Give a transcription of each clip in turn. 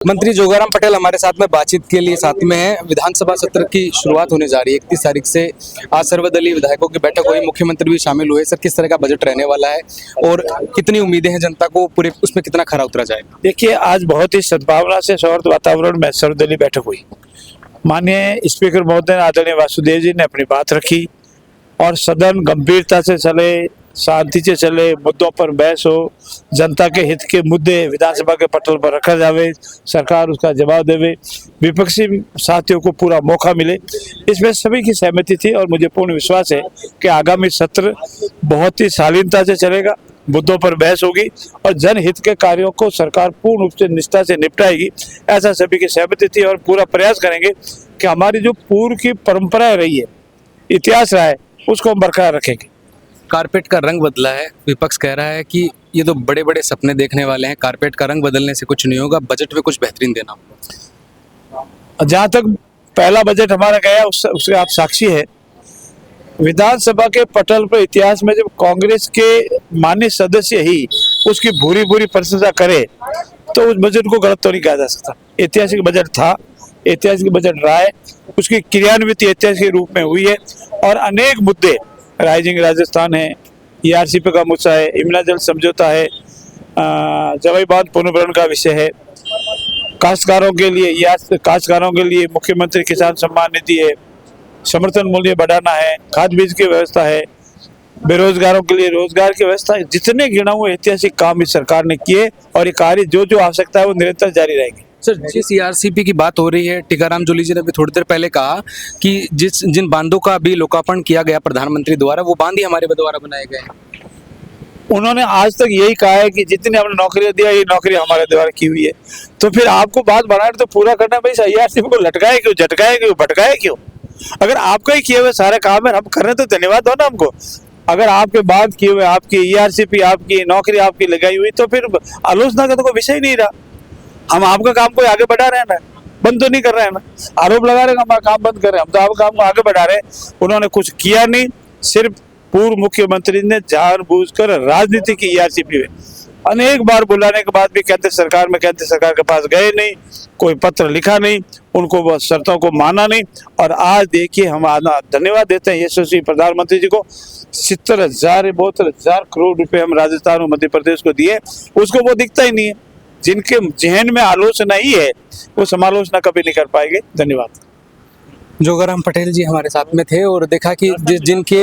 मंत्री जोगाराम पटेल हमारे साथ में बातचीत के लिए साथ में है। विधानसभा सत्र की शुरुआत होने जा रही है 31 तारीख से। आज सर्वदलीय विधायकों की बैठक हुई, मुख्यमंत्री भी शामिल हुए। सर, किस तरह का बजट रहने वाला है और कितनी उम्मीदें हैं जनता को, पूरे उसमें कितना खरा उतरा जाएगा? देखिए, आज बहुत ही सद्भावना से सौहार्द वातावरण में सर्वदलीय बैठक हुई। माननीय स्पीकर महोदय आदरणीय वासुदेव जी ने अपनी बात रखी और सदन गंभीरता से चले, शांति से चले, मुद्दों पर बहस हो, जनता के हित के मुद्दे विधानसभा के पटल पर रखा जावे, सरकार उसका जवाब देवे, विपक्षी साथियों को पूरा मौका मिले, इसमें सभी की सहमति थी। और मुझे पूर्ण विश्वास है कि आगामी सत्र बहुत ही शालीनता से चलेगा, मुद्दों पर बहस होगी और जनहित के कार्यों को सरकार पूर्ण रूप से निष्ठा से निपटाएगी, ऐसा सभी की सहमति थी। और पूरा प्रयास करेंगे कि हमारी जो पूर्व की परंपरा रही है, इतिहास रहा है, उसको हम बरकरार रखेंगे। कारपेट का रंग बदला है, विपक्ष कह रहा है कि ये तो बड़े बड़े सपने देखने वाले हैं, कारपेट का रंग बदलने से कुछ नहीं होगा, बजट में कुछ बेहतरीन देना होगा। जहाँ तक पहला बजट हमारा गया उसके आप साक्षी है। विधानसभा के पटल पर इतिहास में जब कांग्रेस के माननीय सदस्य ही उसकी भूरी भूरी प्रशंसा करे तो उस बजट को गलत तो नहीं कहा जा सकता। ऐतिहासिक बजट था, ऐतिहासिक बजट रहा है, उसकी क्रियान्वित ऐतिहासिक रूप में हुई है और अनेक मुद्दे, राइजिंग राजस्थान है, ERCP का मुद्दा है, यमुना जल समझौता है, जवाई बांध पुनर्भरण का विषय है, काश्तकारों के लिए मुख्यमंत्री किसान सम्मान निधि है, समर्थन मूल्य बढ़ाना है, खाद बीज की व्यवस्था है, बेरोजगारों के लिए रोजगार की व्यवस्था है। जितने गिनाऊ ऐतिहासिक काम इस सरकार ने किए और ये कार्य जो आवश्यकता है वो निरंतर जारी रहेगी। सर, जिस ERCP की बात हो रही है, टीकाराम जूली जी ने भी थोड़ी देर पहले कहा कि जिन बांधों का भी लोकार्पण किया गया प्रधानमंत्री द्वारा, वो बांध ही हमारे द्वारा बनाए गए। उन्होंने आज तक यही कहा है कि जितने हमने नौकरियां दिया, ये नौकरी हमारे द्वारा की हुई है। तो फिर आपको बात बनाए तो पूरा करना, भाई ERCP को लटकाए क्यों, झटकाए क्यों, भटकाए क्यों? अगर आपका ही किए हुए सारे काम है, हम कर रहे हैं तो धन्यवाद दो ना हमको। अगर आपके बाद किए हुए, आपकी ERCP, आपकी नौकरी आपकी लगाई हुई, तो फिर आलोचना का तो कोई विषय नहीं रहा। हम आपका काम को आगे बढ़ा रहे हैं ना, बंद तो नहीं कर रहे हैं ना। आरोप लगा रहे हैं हमारा काम बंद कर रहे हैं, हम तो आपका काम को आगे बढ़ा रहे हैं। उन्होंने कुछ किया नहीं, सिर्फ पूर्व मुख्यमंत्री ने जानबूझकर राजनीति की ERCP में अनेक बार बुलाने के बाद भी केंद्र सरकार के पास गए नहीं, कोई पत्र लिखा नहीं, उनको वो शर्तों को माना नहीं। और आज देखिए, हम धन्यवाद देते हैं यशस्वी प्रधानमंत्री जी को। 70,000 करोड़ रुपए हम राजस्थान और मध्य प्रदेश को दिए, उसको वो दिखता ही नहीं है। जिनके जहन में आलोचना ही है, वो समालोचना कभी नहीं कर पाएंगे। धन्यवाद। जोगाराम पटेल जी हमारे साथ में थे और देखा कि जिनके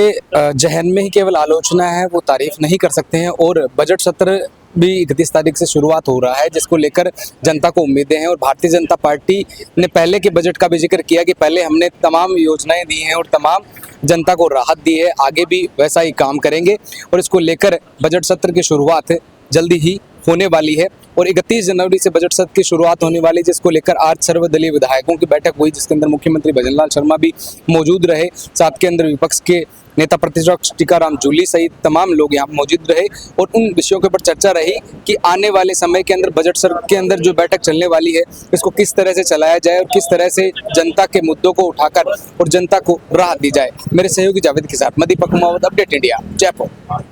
जहन में ही केवल आलोचना है, वो तारीफ नहीं कर सकते हैं। और बजट सत्र भी 31 तारीख से शुरुआत हो रहा है, जिसको लेकर जनता को उम्मीदें हैं। और भारतीय जनता पार्टी ने पहले के बजट का भी जिक्र किया कि पहले हमने तमाम योजनाएं दी हैं और तमाम जनता को राहत दी है, आगे भी वैसा ही काम करेंगे। और इसको लेकर बजट सत्र की शुरुआत जल्दी ही होने वाली है और 31 जनवरी से बजट सत्र की शुरुआत होने वाली है, जिसको लेकर आज सर्वदलीय विधायकों की बैठक हुई, जिसके अंदर मुख्यमंत्री भजनलाल शर्मा भी मौजूद रहे। साथ के अंदर विपक्ष के नेता प्रतिपक्ष टीकाराम जूली सहित तमाम लोग यहाँ मौजूद रहे और उन विषयों के ऊपर चर्चा रही कि आने वाले समय के अंदर बजट सत्र के अंदर जो बैठक चलने वाली है, इसको किस तरह से चलाया जाए और किस तरह से जनता के मुद्दों को उठाकर और जनता को राहत दी जाए। मेरे सहयोगी जावेद के साथ मैं दीपक कुमावत, अपडेट इंडिया, जयपुर।